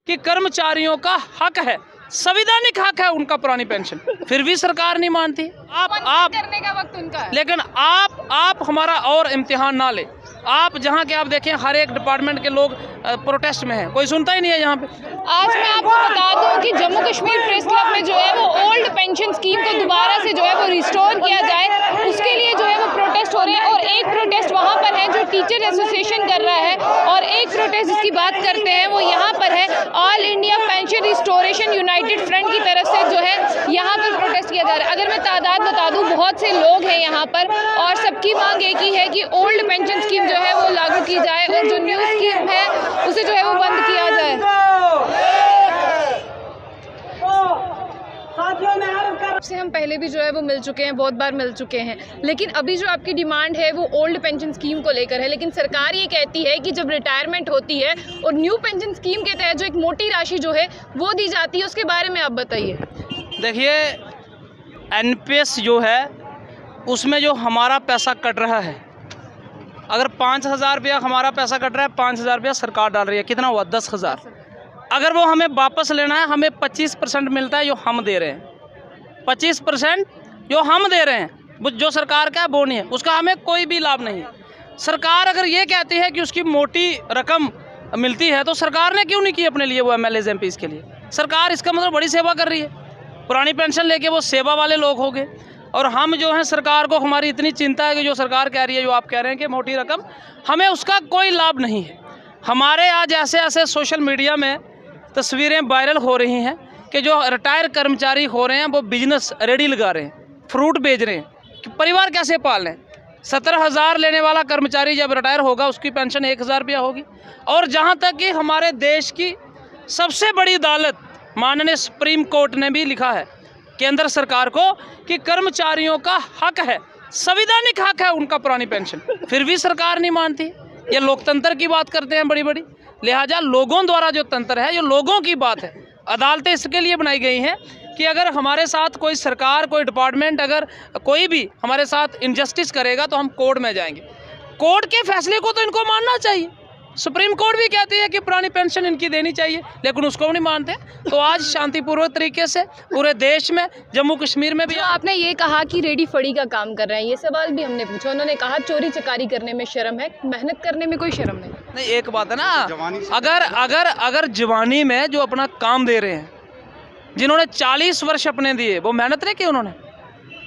कि कर्मचारियों का हक है, संवैधानिक हक है उनका पुरानी पेंशन, फिर भी सरकार नहीं मानती। आप करने का वक्त उनका है। लेकिन आप हमारा और इम्तिहान ना ले। आप जहाँ के आप देखें हर एक डिपार्टमेंट के लोग प्रोटेस्ट में हैं, कोई सुनता ही नहीं है यहाँ पे। आज मैं आपको बता दूं कि जम्मू कश्मीर प्रेस क्लब में जो है वो ओल्ड पेंशन स्कीम को दोबारा से जो है वो रिस्टोर किया जाए, उसके लिए जो है वो प्रोटेस्ट हो रहे हैं। और एक प्रोटेस्ट वहाँ पर है जो टीचर एसोसिएशन कर रहा है, और एक प्रोटेस्ट जिसकी बात करते हैं वो यहाँ पर है all India pension restoration United front की तरफ से जो है यहाँ पर प्रोटेस्ट किया जा रहा है। अगर मैं तादाद बता दूँ, बहुत से लोग हैं यहाँ पर और सबकी मांग एक ही है कि ओल्ड पेंशन स्कीम जो है वो लागू की जाए और जो न्यू स्कीम है उसे जो है वो बंद किया जाए। से हम पहले भी जो है वो मिल चुके हैं, बहुत बार मिल चुके हैं, लेकिन अभी जो आपकी डिमांड है वो ओल्ड पेंशन स्कीम को लेकर है। लेकिन सरकार ये कहती है कि जब रिटायरमेंट होती है और न्यू पेंशन स्कीम के तहत जो एक मोटी राशि जो है वो दी जाती है, उसके बारे में आप बताइए। देखिए, एनपीएस जो है उसमें जो हमारा पैसा कट रहा है, अगर 5,000 रुपया हमारा पैसा कट रहा है, 5,000 रुपया सरकार डाल रही है, कितना हुआ 10,000। अगर वो हमें वापस लेना है, हमें 25% मिलता है जो हम दे रहे हैं, 25% जो हम दे रहे हैं, वो जो सरकार का है वो नहीं है, उसका हमें कोई भी लाभ नहीं है। सरकार अगर ये कहती है कि उसकी मोटी रकम मिलती है तो सरकार ने क्यों नहीं की अपने लिए वो एमएलए एमपीज़ के लिए? सरकार इसका मतलब बड़ी सेवा कर रही है। पुरानी पेंशन लेके वो सेवा वाले लोग हो गए, और हम जो हैं सरकार को हमारी इतनी चिंता है कि जो सरकार कह रही है, जो आप कह रहे हैं कि मोटी रकम, हमें उसका कोई लाभ नहीं है। हमारे आज ऐसे ऐसे सोशल मीडिया में तस्वीरें वायरल हो रही हैं कि जो रिटायर कर्मचारी हो रहे हैं वो बिजनेस रेडी लगा रहे हैं, फ्रूट बेच रहे हैं, कि परिवार कैसे पाल रहे हैं। 17,000 लेने वाला कर्मचारी जब रिटायर होगा उसकी पेंशन 1,000 रुपया होगी। और जहाँ तक कि हमारे देश की सबसे बड़ी अदालत माननीय सुप्रीम कोर्ट ने भी लिखा है केंद्र सरकार को कि कर्मचारियों का हक है, संवैधानिक हक है उनका पुरानी पेंशन, फिर भी सरकार नहीं मानती। ये लोकतंत्र की बात करते हैं बड़ी बड़ी, लिहाजा लोगों द्वारा जो तंत्र है, ये लोगों की बात है। अदालतें इसके लिए बनाई गई हैं कि अगर हमारे साथ कोई सरकार, कोई डिपार्टमेंट, अगर कोई भी हमारे साथ इनजस्टिस करेगा तो हम कोर्ट में जाएंगे। कोर्ट के फैसले को तो इनको मानना चाहिए। सुप्रीम कोर्ट भी कहती है कि पुरानी पेंशन इनकी देनी चाहिए, लेकिन उसको भी नहीं मानते। तो आज शांतिपूर्वक तरीके से पूरे देश में, जम्मू कश्मीर में भी। आपने ये कहा कि रेडी फड़ी का काम कर रहे हैं, ये सवाल भी हमने पूछा, उन्होंने कहा चोरी चकारी करने में शर्म है, मेहनत करने में कोई शर्म नहीं। एक बात है ना, अगर जवानी में जो अपना काम दे रहे हैं, जिन्होंने 40 वर्ष अपने दिए, वो मेहनत नहीं की उन्होंने।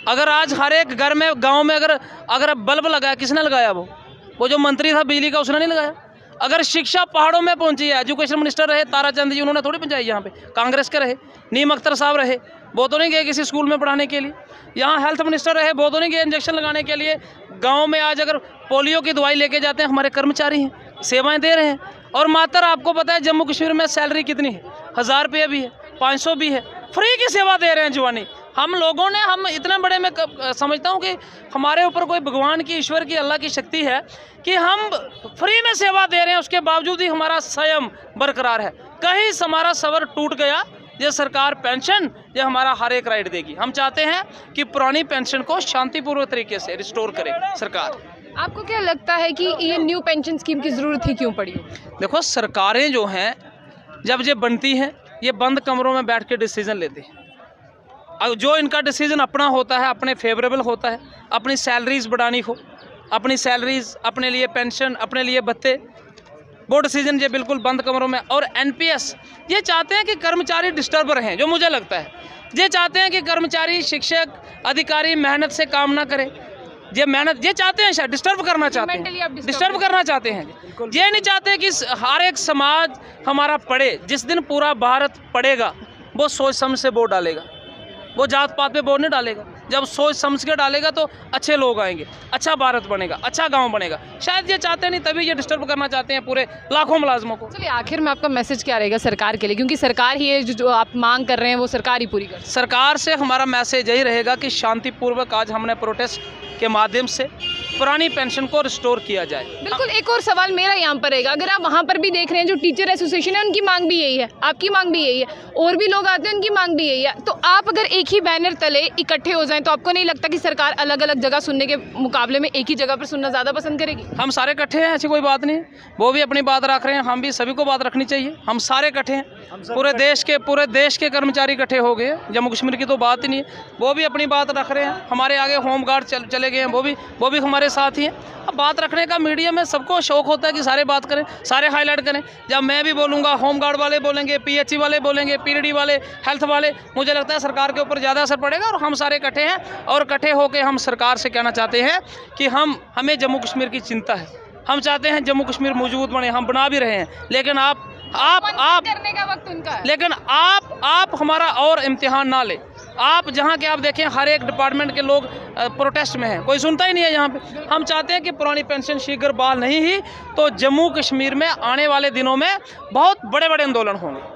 अगर आज हर एक घर में, गाँव में अगर बल्ब लगाया, किसने लगाया? वो जो मंत्री था बिजली का, उसने नहीं लगाया। अगर शिक्षा पहाड़ों में पहुंची है, एजुकेशन मिनिस्टर रहे ताराचंद जी, उन्होंने थोड़ी पहुंचाई। यहाँ पे कांग्रेस के रहे, नीम अख्तर साहब रहे, वो तो नहीं गए किसी स्कूल में पढ़ाने के लिए। यहाँ हेल्थ मिनिस्टर रहे, वो तो नहीं गए इंजेक्शन लगाने के लिए। गांव में आज अगर पोलियो की दवाई लेके जाते हैं, हमारे कर्मचारी हैं, सेवाएं दे रहे हैं। और मात्र आपको पता है जम्मू कश्मीर में सैलरी कितनी है? 1,000 रुपये भी है, 500 भी है, फ्री की सेवा दे रहे हैं जवानी। हम लोगों ने, हम इतने बड़े, मैं समझता हूँ कि हमारे ऊपर कोई भगवान की, ईश्वर की, अल्लाह की शक्ति है कि हम फ्री में सेवा दे रहे हैं, उसके बावजूद ही हमारा संयम बरकरार है। कहीं हमारा सबर टूट गया, ये सरकार पेंशन, ये हमारा हर एक राइट देगी। हम चाहते हैं कि पुरानी पेंशन को शांतिपूर्वक तरीके से रिस्टोर करे सरकार। आपको क्या लगता है कि ये न्यू पेंशन स्कीम की ज़रूरत ही क्यों पड़ी? देखो, सरकारें जो हैं जब ये बनती हैं, ये बंद कमरों में बैठ के डिसीजन लेती हैं। जो इनका डिसीजन अपना होता है, अपने फेवरेबल होता है, अपनी सैलरीज बढ़ानी हो, अपनी सैलरीज, अपने लिए पेंशन, अपने लिए भत्ते, वो डिसीजन ये बिल्कुल बंद कमरों में। और एनपीएस ये चाहते हैं कि कर्मचारी डिस्टर्ब रहें, जो मुझे लगता है। ये चाहते हैं कि कर्मचारी, शिक्षक, अधिकारी मेहनत से काम ना करें। ये चाहते हैं, शायद डिस्टर्ब करना चाहते हैं, डिस्टर्ब करना चाहते हैं। ये नहीं चाहते कि हर एक समाज हमारा पढ़े। जिस दिन पूरा भारत पढ़ेगा, वो सोच समझ से वोट डालेगा, वो जात पात पे वोट नहीं डालेगा। जब सोच समझ के डालेगा तो अच्छे लोग आएंगे, अच्छा भारत बनेगा, अच्छा गांव बनेगा। शायद ये चाहते नहीं, तभी ये डिस्टर्ब करना चाहते हैं पूरे लाखों मुलाजमों को। चलिए, आखिर में आपका मैसेज क्या रहेगा सरकार के लिए, क्योंकि सरकार ही है जो आप मांग कर रहे हैं वो सरकार ही पूरी कर। सरकार से हमारा मैसेज यही रहेगा कि शांतिपूर्वक आज हमने प्रोटेस्ट के माध्यम से पुरानी पेंशन को रिस्टोर किया जाए। बिल्कुल, एक और सवाल मेरा यहाँ पर रहेगा, अगर आप वहाँ पर भी देख रहे हैं जो टीचर एसोसिएशन है उनकी मांग भी यही है, आपकी मांग भी यही है, और भी लोग आते हैं उनकी मांग भी यही है, तो आप अगर एक ही बैनर तले इकट्ठे हो जाएं तो आपको नहीं लगता कि सरकार अलग अलग जगह सुनने के मुकाबले में एक ही जगह पर सुनना ज़्यादा पसंद करेगी? हम सारे इकट्ठे हैं, ऐसी कोई बात नहीं, वो भी अपनी बात रख रहे हैं, हम भी, सभी को बात रखनी चाहिए, हम सारे इकट्ठे हैं, पूरे देश के कर्मचारी इकट्ठे हो गए, जम्मू कश्मीर की तो बात ही नहीं है, वो भी अपनी बात रख रहे हैं, हमारे आगे होमगार्ड चले गए हैं, वो भी हमारे साथ ही हैं। अब बात रखने का मीडिया में सबको शौक होता है कि सारे बात करें, सारे हाईलाइट करें। जब मैं भी बोलूँगा, होमगार्ड वाले बोलेंगे, PHE वाले बोलेंगे, PDD वाले, हेल्थ वाले, मुझे लगता है सरकार के ऊपर ज़्यादा असर पड़ेगा। और हम सारे इकट्ठे हैं और इकट्ठे होकर हम सरकार से कहना चाहते हैं कि हमें जम्मू कश्मीर की चिंता है, हम चाहते हैं जम्मू कश्मीर मौजूद बने, हम बना भी रहे हैं, लेकिन आप करने का वक्त उनका है। लेकिन आप हमारा और इम्तिहान ना ले। आप जहाँ के आप देखें, हर एक डिपार्टमेंट के लोग प्रोटेस्ट में हैं, कोई सुनता ही नहीं है यहाँ पे। हम चाहते हैं कि पुरानी पेंशन शीघ्र बहाल नहीं ही तो जम्मू कश्मीर में आने वाले दिनों में बहुत बड़े बड़े आंदोलन होंगे।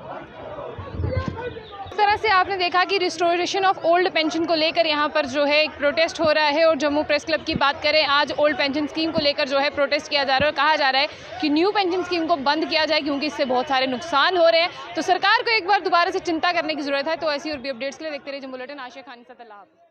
इस तरह से आपने देखा कि रिस्टोरेशन ऑफ ओल्ड पेंशन को लेकर यहाँ पर जो है एक प्रोटेस्ट हो रहा है। और जम्मू प्रेस क्लब की बात करें, आज ओल्ड पेंशन स्कीम को लेकर जो है प्रोटेस्ट किया जा रहा है और कहा जा रहा है कि न्यू पेंशन स्कीम को बंद किया जाए क्योंकि इससे बहुत सारे नुकसान हो रहे हैं। तो सरकार को एक बार दोबारा से चिंता करने की जरूरत है। तो ऐसी और भी अपडेट्स के लिए देखते रहिए जम्मू बुलेटिन। आशिया खान के साथ।